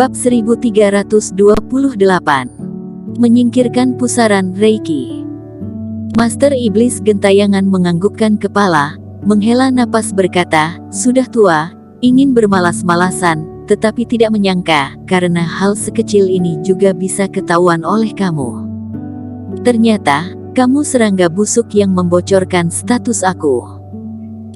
Bab 1328. Menyingkirkan pusaran Reiki. Master Iblis Gentayangan menganggukkan kepala, menghela napas berkata, sudah tua, ingin bermalas-malasan, tetapi tidak menyangka, karena hal sekecil ini juga bisa ketahuan oleh kamu. Ternyata, kamu serangga busuk yang membocorkan status aku.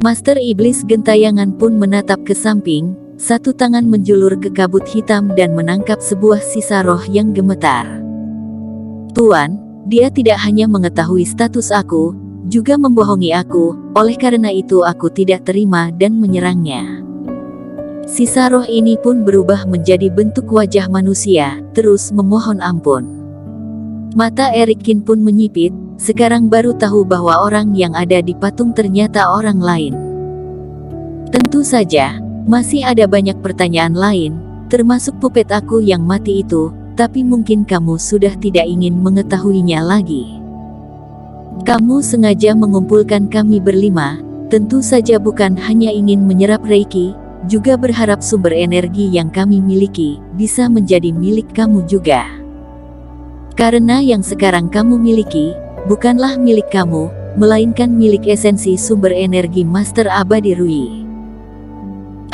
Master Iblis Gentayangan pun menatap ke samping, satu tangan menjulur ke kabut hitam dan menangkap sebuah sisa roh yang gemetar. Tuan, dia tidak hanya mengetahui status aku, juga membohongi aku, oleh karena itu aku tidak terima dan menyerangnya. Sisa roh ini pun berubah menjadi bentuk wajah manusia, terus memohon ampun. Mata Erikin pun menyipit, sekarang baru tahu bahwa orang yang ada di patung ternyata orang lain. Tentu saja, masih ada banyak pertanyaan lain, termasuk puppet aku yang mati itu, tapi mungkin kamu sudah tidak ingin mengetahuinya lagi. Kamu sengaja mengumpulkan kami berlima, tentu saja bukan hanya ingin menyerap Reiki, juga berharap sumber energi yang kami miliki, bisa menjadi milik kamu juga. Karena yang sekarang kamu miliki, bukanlah milik kamu, melainkan milik esensi sumber energi Master Abadi Rui.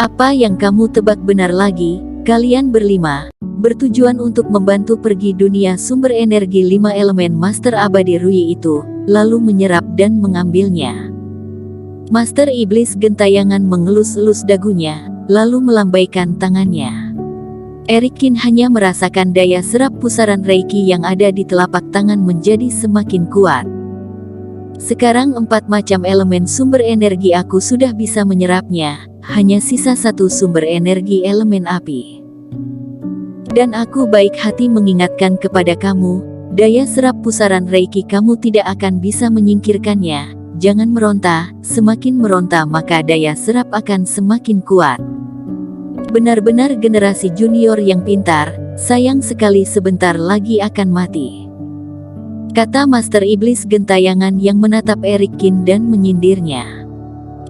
Apa yang kamu tebak benar lagi, kalian berlima, bertujuan untuk membantu pergi dunia sumber energi 5 elemen Master Abadi Rui itu, lalu menyerap dan mengambilnya. Master Iblis Gentayangan mengelus-elus dagunya, lalu melambaikan tangannya. Erikin hanya merasakan daya serap pusaran Reiki yang ada di telapak tangan menjadi semakin kuat. Sekarang 4 macam elemen sumber energi aku sudah bisa menyerapnya, hanya sisa satu sumber energi elemen api. Dan aku baik hati mengingatkan kepada kamu, daya serap pusaran Reiki kamu tidak akan bisa menyingkirkannya. Jangan meronta, semakin meronta maka daya serap akan semakin kuat. Benar-benar generasi junior yang pintar, sayang sekali sebentar lagi akan mati. Kata Master Iblis Gentayangan yang menatap Erikin dan menyindirnya.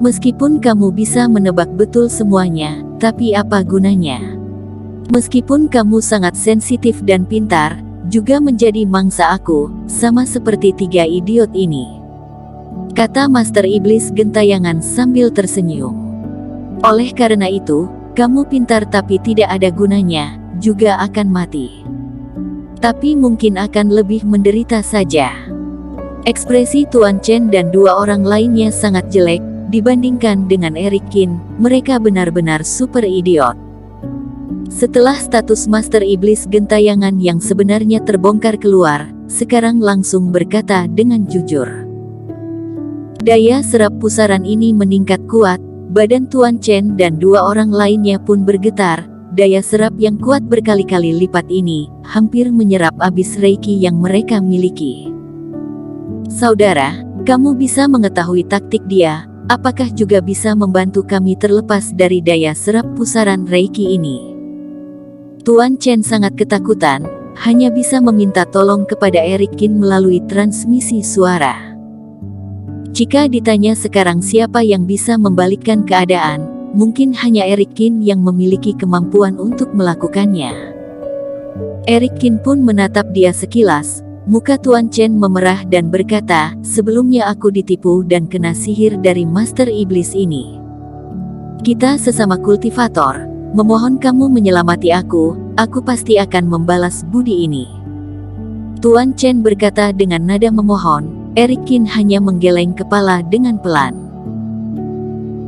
Meskipun kamu bisa menebak betul semuanya, tapi apa gunanya? Meskipun kamu sangat sensitif dan pintar, juga menjadi mangsa aku, sama seperti 3 idiot ini. Kata Master Iblis Gentayangan sambil tersenyum. Oleh karena itu, kamu pintar tapi tidak ada gunanya, juga akan mati. Tapi mungkin akan lebih menderita saja. Ekspresi Tuan Chen dan 2 orang lainnya sangat jelek, dibandingkan dengan Erikin, mereka benar-benar super idiot. Setelah status Master Iblis Gentayangan yang sebenarnya terbongkar keluar, sekarang langsung berkata dengan jujur. Daya serap pusaran ini meningkat kuat, badan Tuan Chen dan 2 orang lainnya pun bergetar. Daya serap yang kuat berkali-kali lipat ini, hampir menyerap habis Reiki yang mereka miliki. Saudara, kamu bisa mengetahui taktik dia, apakah juga bisa membantu kami terlepas dari daya serap pusaran Reiki ini? Tuan Chen sangat ketakutan, hanya bisa meminta tolong kepada Erikin melalui transmisi suara. Jika ditanya sekarang siapa yang bisa membalikkan keadaan, mungkin hanya Erikin yang memiliki kemampuan untuk melakukannya. Erikin pun menatap dia sekilas, muka Tuan Chen memerah dan berkata, sebelumnya aku ditipu dan kena sihir dari Master Iblis ini. Kita sesama kultivator, memohon kamu menyelamati aku pasti akan membalas budi ini. Tuan Chen berkata dengan nada memohon, Erikin hanya menggeleng kepala dengan pelan.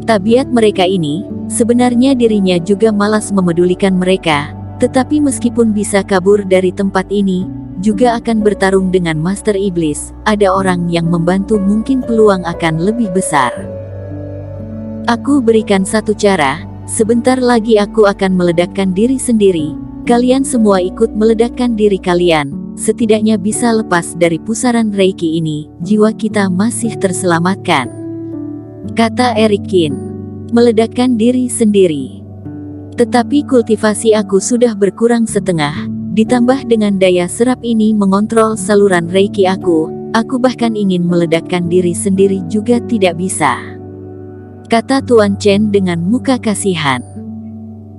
Tabiat mereka ini, sebenarnya dirinya juga malas memedulikan mereka, tetapi meskipun bisa kabur dari tempat ini, juga akan bertarung dengan Master Iblis, ada orang yang membantu mungkin peluang akan lebih besar. Aku berikan satu cara, sebentar lagi aku akan meledakkan diri sendiri, kalian semua ikut meledakkan diri kalian, setidaknya bisa lepas dari pusaran Reiki ini, jiwa kita masih terselamatkan. Kata Erikin, meledakkan diri sendiri. Tetapi kultivasi aku sudah berkurang setengah, ditambah dengan daya serap ini mengontrol saluran Reiki aku bahkan ingin meledakkan diri sendiri juga tidak bisa. Kata Tuan Chen dengan muka kasihan.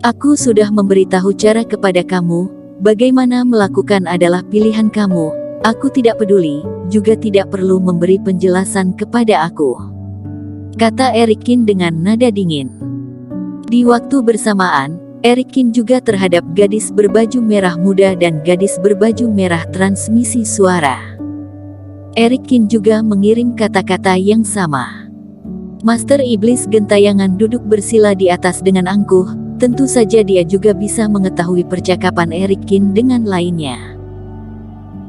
Aku sudah memberitahu cara kepada kamu, bagaimana melakukan adalah pilihan kamu. Aku tidak peduli, juga tidak perlu memberi penjelasan kepada aku, kata Erikin dengan nada dingin. Di waktu bersamaan, Erikin juga terhadap gadis berbaju merah muda dan gadis berbaju merah transmisi suara. Erikin juga mengirim kata-kata yang sama. Master Iblis Gentayangan duduk bersila di atas dengan angkuh. Tentu saja dia juga bisa mengetahui percakapan Erikin dengan lainnya.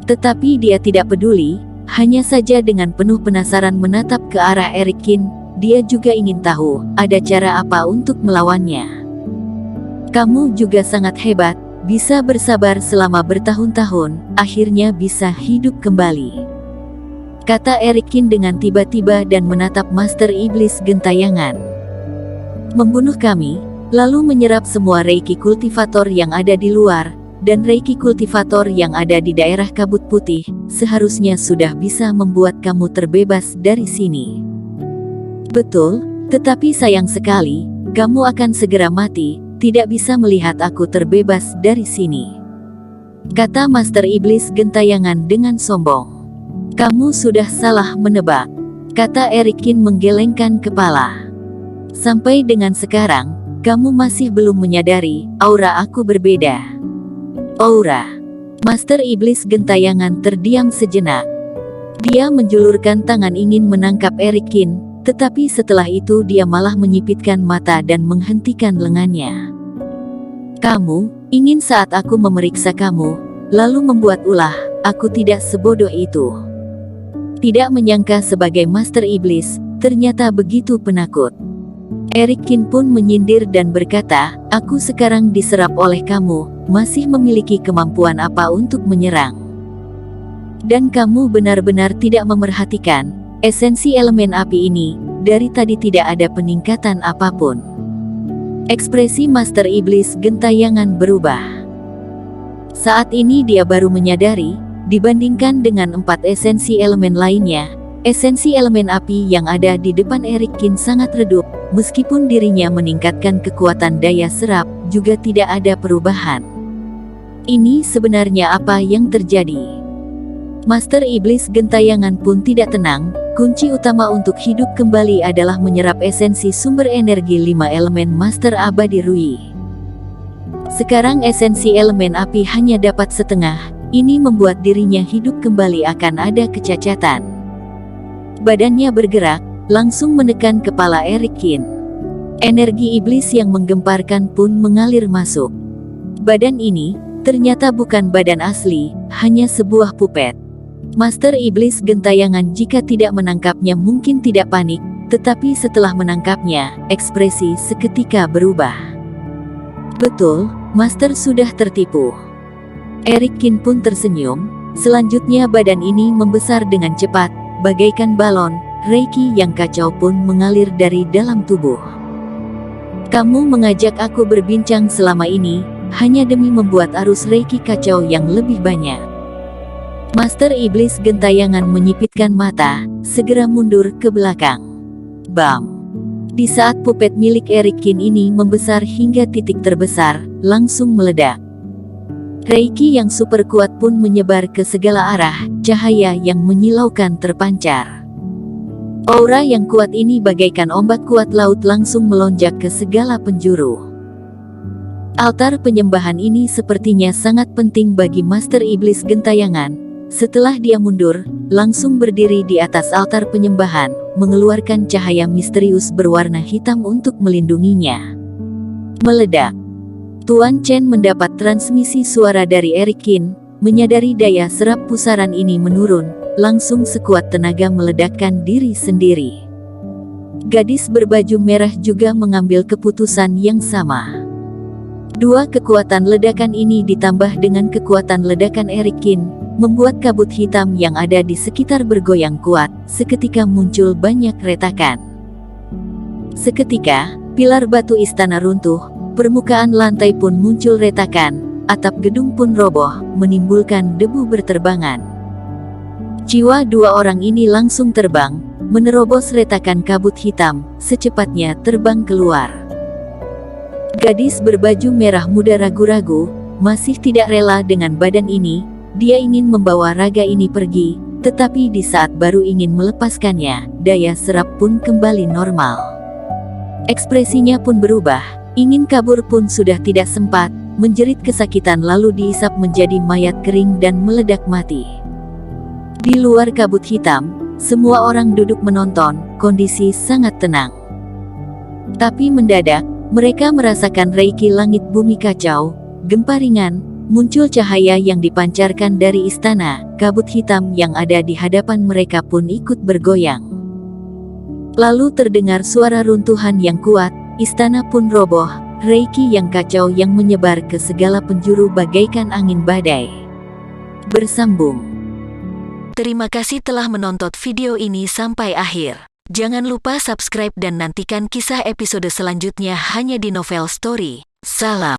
Tetapi dia tidak peduli, hanya saja dengan penuh penasaran menatap ke arah Erikin. Dia juga ingin tahu, ada cara apa untuk melawannya. Kamu juga sangat hebat, bisa bersabar selama bertahun-tahun, akhirnya bisa hidup kembali, kata Erikin dengan tiba-tiba dan menatap Master Iblis Gentayangan. Membunuh kami, lalu menyerap semua Reiki kultivator yang ada di luar, dan Reiki kultivator yang ada di daerah kabut putih, seharusnya sudah bisa membuat kamu terbebas dari sini. Betul, tetapi sayang sekali, kamu akan segera mati, tidak bisa melihat aku terbebas dari sini, kata Master Iblis Gentayangan dengan sombong. Kamu sudah salah menebak, kata Erikin menggelengkan kepala. Sampai dengan sekarang, kamu masih belum menyadari, aura aku berbeda. Aura. Master Iblis Gentayangan terdiam sejenak. Dia menjulurkan tangan ingin menangkap Erikin, tetapi setelah itu dia malah menyipitkan mata dan menghentikan lengannya. Kamu ingin saat aku memeriksa kamu, lalu membuat ulah, aku tidak sebodoh itu. Tidak menyangka sebagai Master Iblis, ternyata begitu penakut. Erikin pun menyindir dan berkata, aku sekarang diserap oleh kamu, masih memiliki kemampuan apa untuk menyerang? Dan kamu benar-benar tidak memerhatikan, esensi elemen api ini, dari tadi tidak ada peningkatan apapun. Ekspresi Master Iblis Gentayangan berubah. Saat ini dia baru menyadari, dibandingkan dengan 4 esensi elemen lainnya, esensi elemen api yang ada di depan Erikin sangat redup, meskipun dirinya meningkatkan kekuatan daya serap, juga tidak ada perubahan. Ini sebenarnya apa yang terjadi? Master Iblis Gentayangan pun tidak tenang, kunci utama untuk hidup kembali adalah menyerap esensi sumber energi 5 elemen Master Abadi Rui. Sekarang esensi elemen api hanya dapat setengah, ini membuat dirinya hidup kembali akan ada kecacatan. Badannya bergerak, langsung menekan kepala Erikin. Energi iblis yang menggemparkan pun mengalir masuk. Badan ini, ternyata bukan badan asli, hanya sebuah pupet. Master Iblis Gentayangan jika tidak menangkapnya mungkin tidak panik, tetapi setelah menangkapnya, ekspresi seketika berubah. Betul, Master sudah tertipu. Erikin pun tersenyum, selanjutnya badan ini membesar dengan cepat, bagaikan balon, Reiki yang kacau pun mengalir dari dalam tubuh. Kamu mengajak aku berbincang selama ini, hanya demi membuat arus Reiki kacau yang lebih banyak. Master Iblis Gentayangan menyipitkan mata, segera mundur ke belakang. Bam! Di saat pupet milik Erikin ini membesar hingga titik terbesar, langsung meledak. Reiki yang super kuat pun menyebar ke segala arah, cahaya yang menyilaukan terpancar. Aura yang kuat ini bagaikan ombak kuat laut langsung melonjak ke segala penjuru. Altar penyembahan ini sepertinya sangat penting bagi Master Iblis Gentayangan. Setelah dia mundur, langsung berdiri di atas altar penyembahan, mengeluarkan cahaya misterius berwarna hitam untuk melindunginya. Meledak. Tuan Chen mendapat transmisi suara dari Erikin, menyadari daya serap pusaran ini menurun, langsung sekuat tenaga meledakkan diri sendiri. Gadis berbaju merah juga mengambil keputusan yang sama. Dua kekuatan ledakan ini ditambah dengan kekuatan ledakan Erikin, membuat kabut hitam yang ada di sekitar bergoyang kuat, seketika muncul banyak retakan. Seketika, pilar batu istana runtuh, permukaan lantai pun muncul retakan, atap gedung pun roboh, menimbulkan debu berterbangan. Jiwa dua orang ini langsung terbang, menerobos retakan kabut hitam, secepatnya terbang keluar. Gadis berbaju merah muda ragu-ragu, masih tidak rela dengan badan ini. Dia ingin membawa raga ini pergi, tetapi di saat baru ingin melepaskannya, daya serap pun kembali normal. Ekspresinya pun berubah, ingin kabur pun sudah tidak sempat, menjerit kesakitan lalu diisap menjadi mayat kering dan meledak mati. Di luar kabut hitam, semua orang duduk menonton, kondisi sangat tenang. Tapi mendadak, mereka merasakan reiki langit bumi kacau, gempa ringan, muncul cahaya yang dipancarkan dari istana, kabut hitam yang ada di hadapan mereka pun ikut bergoyang. Lalu terdengar suara runtuhan yang kuat, istana pun roboh, reiki yang kacau yang menyebar ke segala penjuru bagaikan angin badai. Bersambung. Terima kasih telah menonton video ini sampai akhir. Jangan lupa subscribe dan nantikan kisah episode selanjutnya hanya di Novel Story. Salam.